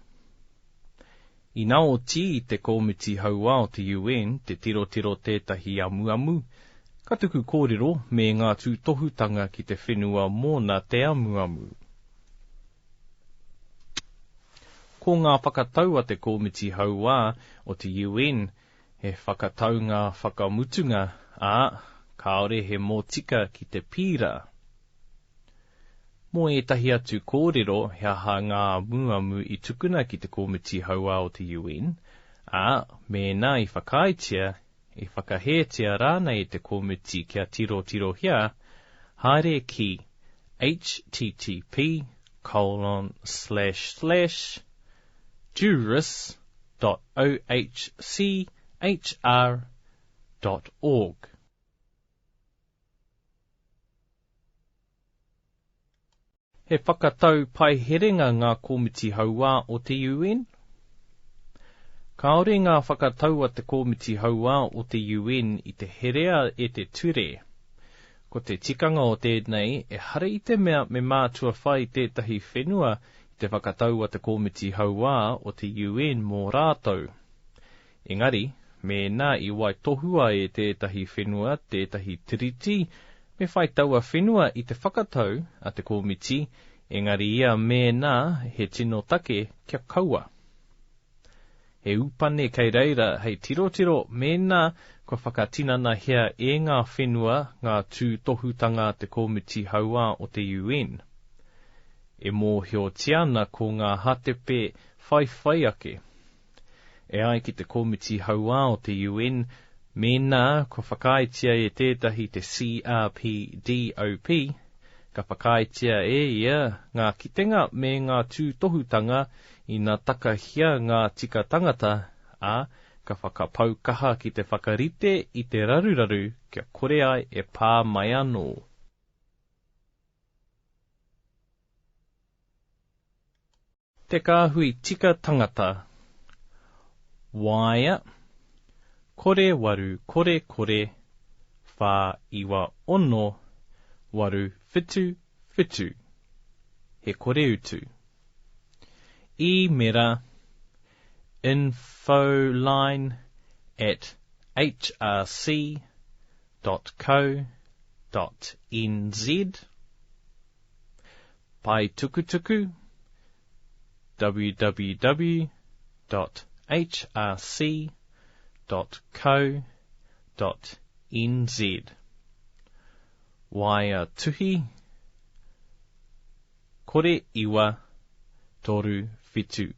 I nā o ti i Te Komiti Hauā o te UN te tiro tētahi amuamu, ka tuku kōrero me ngā tūtohutanga ki te whenua mōna te amuamu. Ko ngā whakatau a Te Komiti Hauā o te UN, he whakatau ngā whakamutunga, kaore he mōtika ki te pīra. Mō etahi atu kōrero he aha ngā amuamu i tukuna ki Te Komiti Hauā o te UN, me nā i whakaitia, i whakahetia rānei Te Komiti kia tiro hia, haere ki http://juris.ohchr.org. He whakatau pai herenga ngā Komiti Hauā o te UN? Kaore ngā whakatau a Te Komiti Hauā o te UN i te herea e te ture. Ko te tikanga o tēnei e hara i te mea me mātua whai tētahi whenua i te whakatau a Te Komiti Hauā o te UN mō rātou. Engari, me nā i wai tohua e tētahi whenua, tētahi tiriti, me whai taua whenua i te whakatau a Te Komiti, engari ia me nā he tino take kia kaua. He upane kei reira hei tiro mēnā ko whakatinana hea e ngā whenua ngā tūtohutanga Te Komiti Hauā o te UN. E mōhio tiana ko ngā hatepe whai ake. E ai ki Te Komiti Hauā o te UN, mēnā ko whakaitia e tētahi te CRPDOP, ka whakaitia e ia ngā kitenga me ngā tūtohutanga i ngā takahia ngā tika tangata, ka whakapaukaha ki te whakarite i te raruraru kia kore ai e pā mai anō. Te kāhui tika tangata. Waia, kore waru kore, whā iwa ono, waru whitu. He kore utu. Mera infoline@hrc.co.nz. Pai tuku www.hrc.co.nz. Waia tuhi, kore iwa, toru whitu,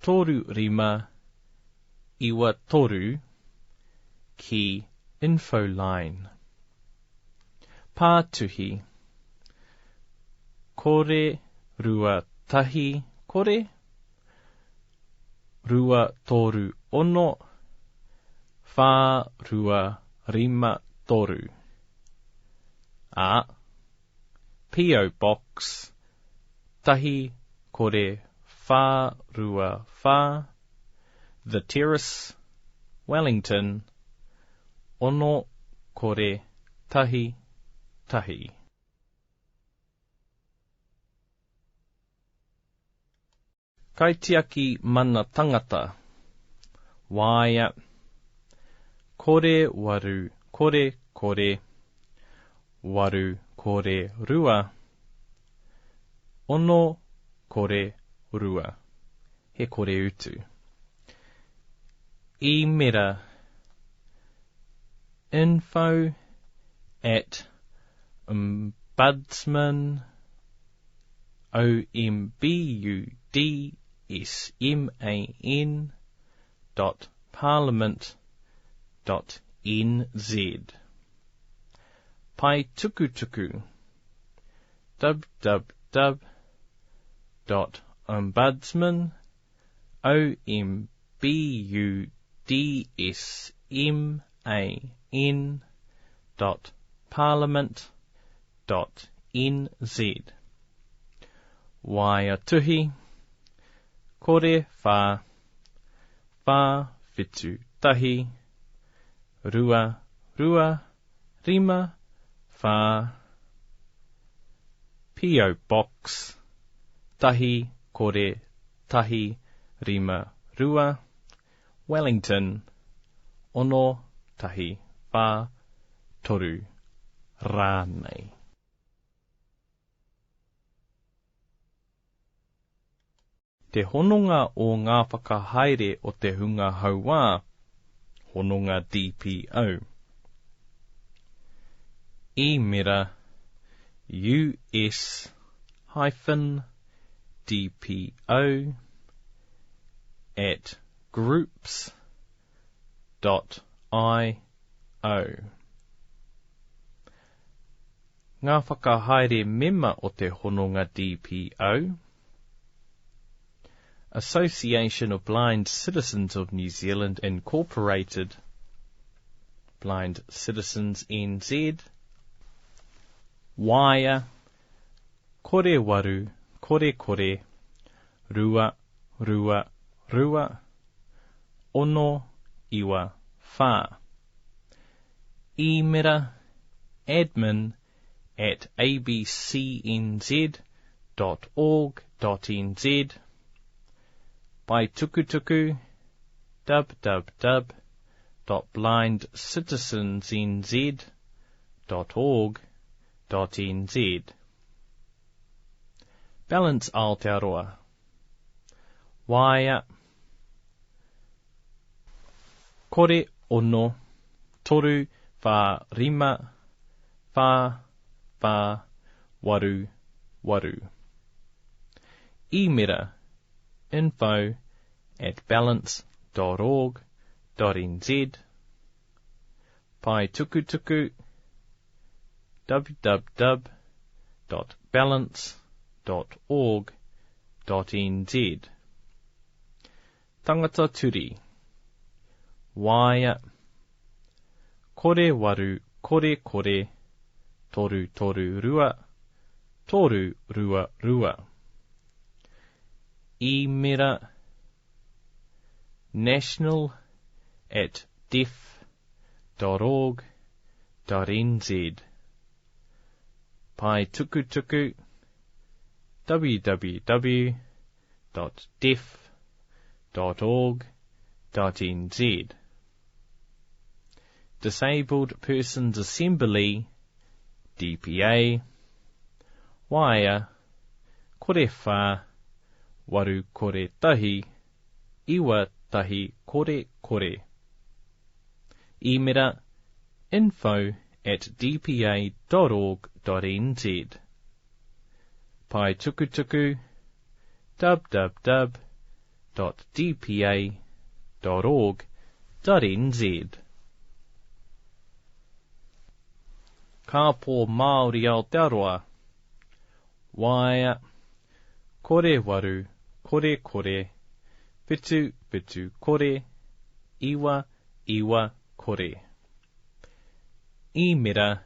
toru rima, iwa toru, ki infoline. Pātuhi, kore rua tahi kore, rua toru ono, whā rua rima toru. P.O. Box, tahi kore whā rua whā, The Terrace, Wellington, ono kore tahi. Kaitiaki mana tangata. Waia, kore waru kore, waru kore rua, ono kore rua. He kore utu. Mera info@ombudsman ombudsman.parliament.nz. Pai tuku tuku www.ombudsman.parliament.nz. Waia tuhi, kore whā, whā whitu tahi, rua, rua, rima, whā, P.O. Box, tahi, kore, tahi, rima, rua, Wellington, ono, tahi, whā, toru, rānei. Te hononga o ngā whakahaere o te hunga hauā, hononga DPO. Email us-dpo@groups.io. Ngā whakahaere mema o te hononga DPO. Association of Blind Citizens of New Zealand Incorporated, Blind Citizens NZ, Waia, kore waru, kore kore, rua, rua, rua, ono, iwa, whā. Email admin@abcnz.org.nz. By tukutuku www.blindcitizensnz.org.nz. Balance Aotearoa. Waia, kore ono, toru, whā, rima, whā, whā, waru, waru. Email info@balance.org.nz. Pai tukutuku www.balance.org.nz. Tangata turi. Waia, kore waru, kore kore, toru toru rua, toru rua rua. Email national@deaf.org.nz. Pai tukutuku www.deaf.org.nz. Disabled Persons Assembly, DPA. Waia, kore whā, waru kore tahi, iwa tahi kore kore. Email info@dpa.org.nz. Pai tukutuku www.dpa.org.nz. Ka pō Māori Aotearoa. Waia, kore waru, kore kore, pitu pitu kore, iwa iwa kore. Email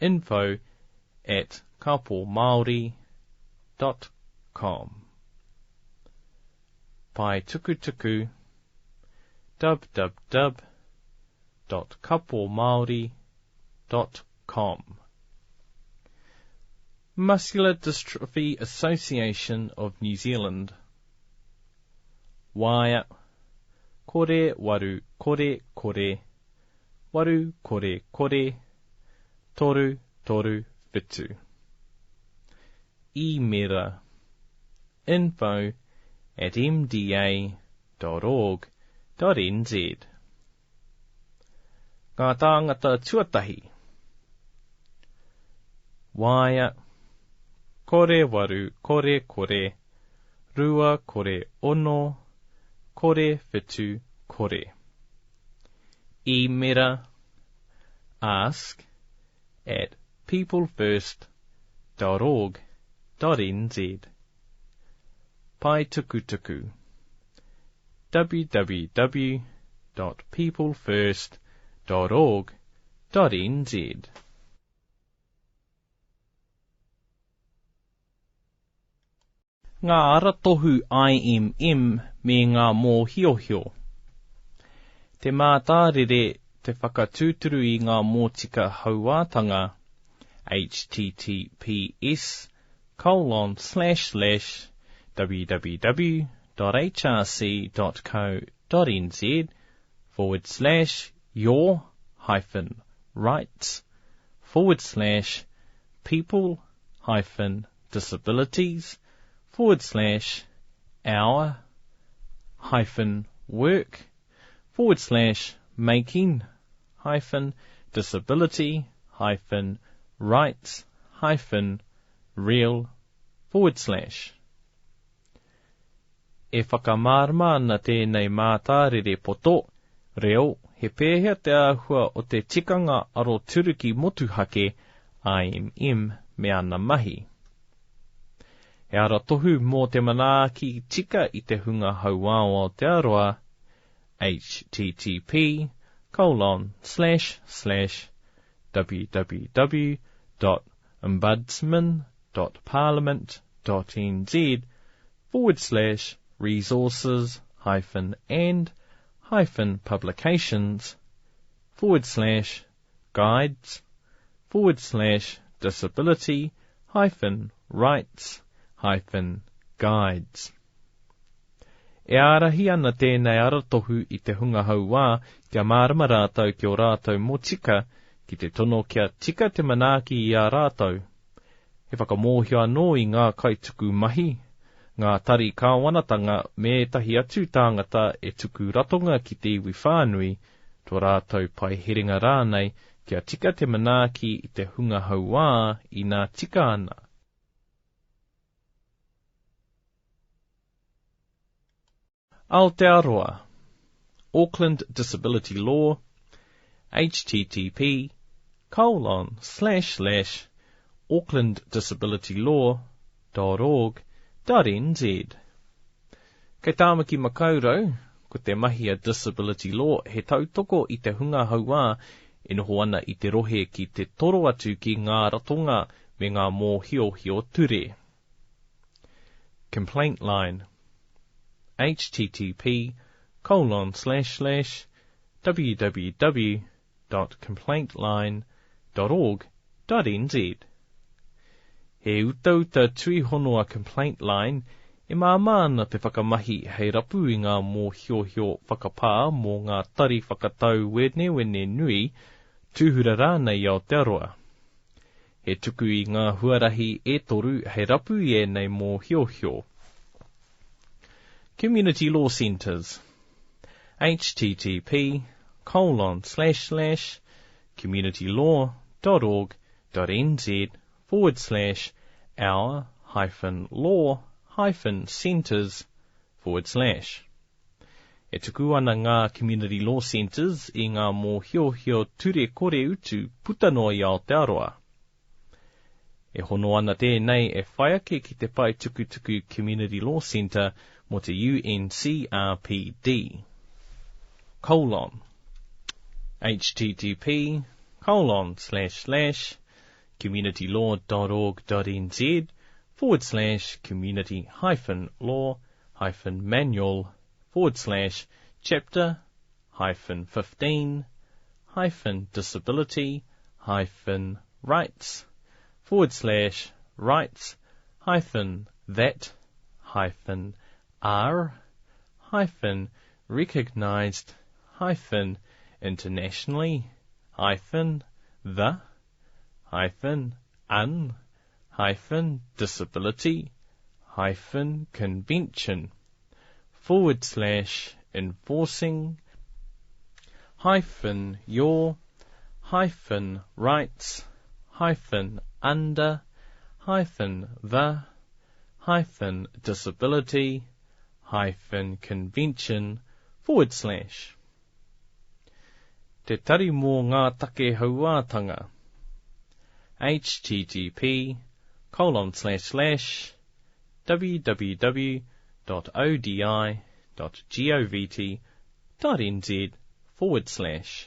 info@kapomaori.com. Pai tukutuku www.kapomaori.com. Muscular Dystrophy Association of New Zealand. Waia, kore waru, kore kore, waru kore kore, toru toru whitu. Email info@mda.org.nz. Ngā tāngata tuatahi. Waia, kore waru, kore kore, rua kore ono, kore whitu kore. Email ask at peoplefirst.org.nz. Pai tuku tuku www.peoplefirst.org.nz. Ngā ara tohu IMM me ngā mōhiohio. Te mātārere te whakatūturu i ngā mōtika hauātanga hhc.co.nz/making-disabilities/our-work/making-disability/real/. E whakamārama na tēnei mātārere poto, reo he pēhea te āhua o te tikanga aro turuki motuhake IMM me ana mahi. E ara tohu mō te manaaki tika i te hunga hauā o Aotearoa http://www.ombudsman.parliament.nz/guides/guides. E arahi ana tēnei aratohu i te hunga hauā kia mārama rātau ki o rātau motika ki te tono kia tika te manaaki i a rātau. He whakamōhio anō i ngā kaituku mahi, ngā tari kāwanatanga me tahi atu tāngata e tuku ratonga ki te iwi whānui, tō rātau pai heringa rānei kia tika te manaaki i te hunga hauā i ngā tika ana. Aotearoa, Auckland Disability Law, http://aucklanddisabilitylaw.org.nz. Kei tāmaki makaurau, ko te mahi a Disability Law he tautoko i te hunga hauā e noho ana i te rohe ki te toro atu ki ngā ratonga me ngā mōhiohio ture. Complaint line http://www.complaintline.org.nz. He utauta tui honua complaint line e māmāna te whakamahi hei rapu i ngā mōhiohio whakapā mō ngā tari whakatau wene nui tūhura rānei i Aotearoa. He tuku i ngā huarahi e toru hei rapu i e nei mōhiohio. Community Law Centres http://communitylaw.org.nz/our-law-centres/. E tuku ana ngā Community Law Centres i ngā mōhiohio ture kore utu putanoa i Aotearoa. E hono ana tēnei e whai ake ki te pai tukutuku Community Law Centre mo te UNCRPD. /the/un-recognized-the-enforcing-your-rights-under -the-disability-convention / Te tari mō ngā take hauātanga http://www.odi.govt.nz/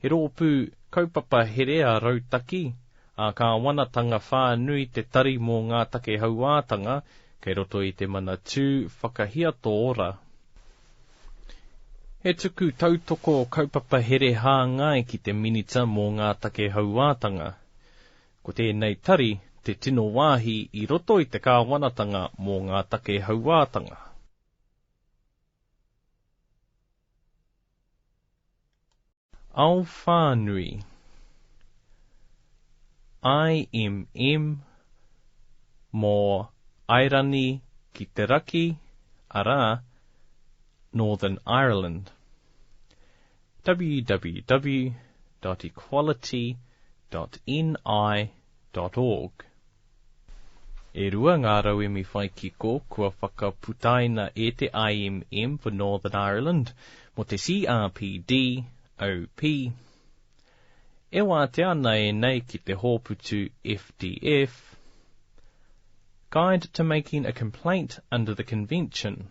He rōpū kaupapa herea rautaki, a ka wanatanga whānui te tari mō ngā take hauātanga, kei roto i te mana tū whakahiato ora. He tuku tautoko kaupapa here hāngai ki te minita mō ngā take hauātanga. Ko tēnei tari, te tino wāhi i roto i te kāwanatanga mō ngā take hauātanga. Ao whānui. IMM mō Airani ki te raki, ara, Northern Ireland. www.equality.ni.org. E rua ngā rau mi whai kiko kua whakaputaina e te IMM for Northern Ireland mo te CRPD OP. E wā te ana e nei ki te hōputu FDF. Guide to making a complaint under the convention.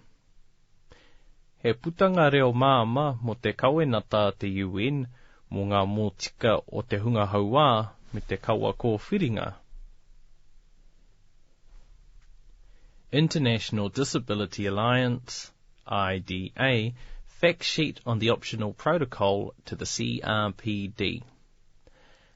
He putanga reo māma mo te kawenata te UN mo ngā mōtika o te hunga hauā me te kaua kōwhiringa. International Disability Alliance, IDA, fact sheet on the optional protocol to the CRPD.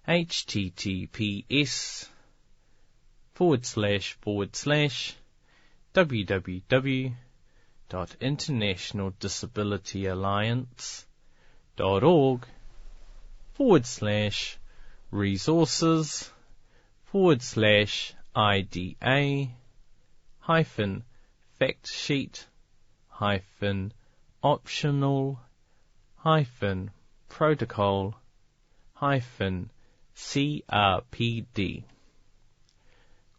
https://www.internationaldisabilityalliance.org/resources/IDA-fact sheet-optional-protocol-CRPD.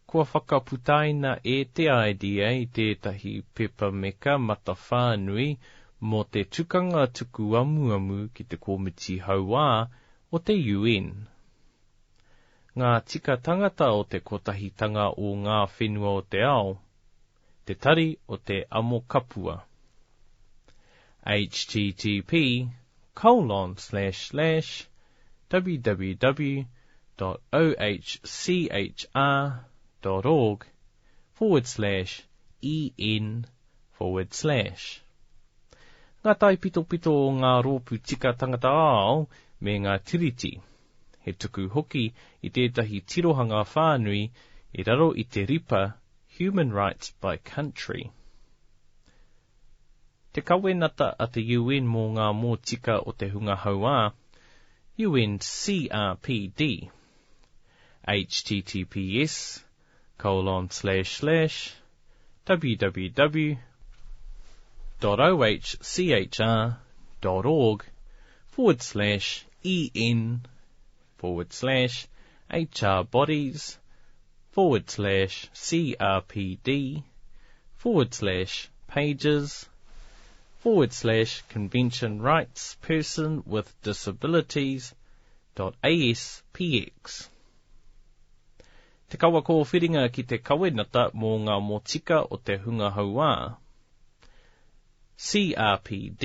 Kua whakaputaina e te IDA tētahi pepa meka mata whānui mo te tukanga tuku amuamu ki te Komiti Hauā o te UN. Ngā tika tangata o te Kotahitanga o Ngā Whenua o te ao, te tari o te amo kapua. http://www.oHCHR.org/en/. Ngā tai pito o ngā rōpu tika tangata ao me ngā tiriti. He tuku hoki i tētahi tirohanga whānui i raro i te ripa Human Rights by Country. Te kawenata a te UN mō ngā mōtika o te hunga hauā, UNCRPD, www.hrboards/en/pages/convention rights person with disabilities.aspx. Te kaua kōwhiringa ki te kawenata mō ngā motika o te hunga hauā. CRPD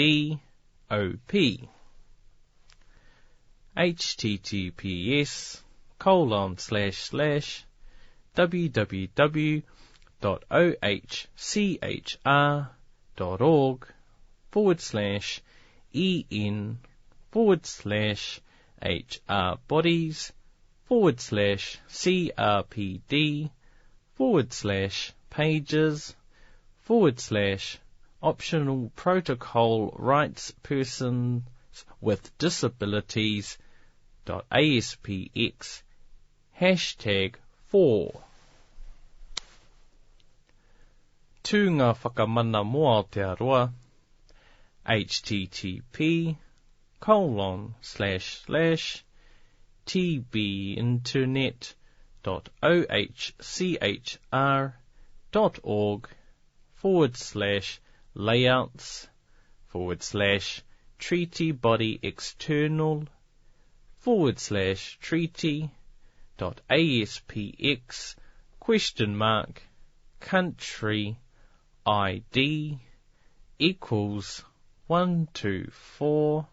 OP. https://www.hrboards/en/pages/optional protocol rights persons with disabilities.aspx #4. Tū ngā whakamana moa o te aroa. http://tbinternet.org/en/. treaty body external /treaty.aspx country ID equals 124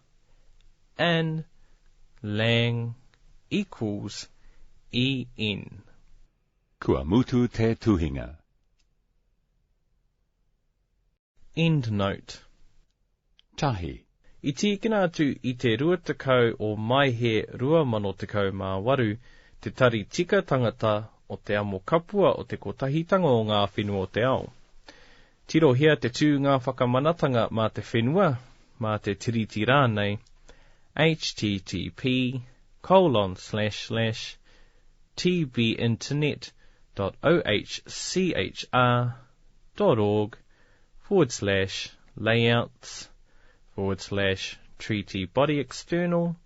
and lang equals EN. Kua mutu te tuhinga. End note. Tahi. I tīkina atu i te 20 o mai he 2018 te tari tika tangata o te amo kapua o te kotahitanga o Ngā Whenua o te ao. Tirohia te tū ngā whakamanatanga mā te whenua, mā te tiriti rānei, http://tbinternet.ohcinternet.org/layouts/treaty body external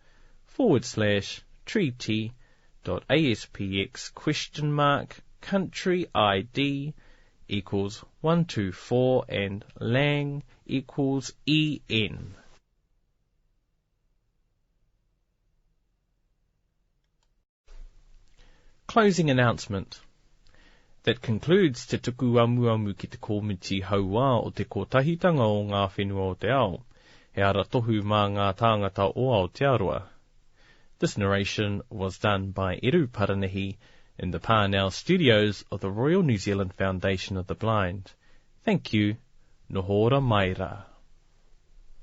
/treaty.aspx country ID equals 124 and lang equals EN. Closing announcement. That concludes te tuku amuamu ki Te Komiti Hauā o Te Kotahitanga o Ngā Whenua o te ao. He ara tohu mā ngā tāngata o Aotearoa. This narration was done by Eru Paranahi in the Parnell studios of the Royal New Zealand Foundation of the Blind. Thank you. Nohora Maira.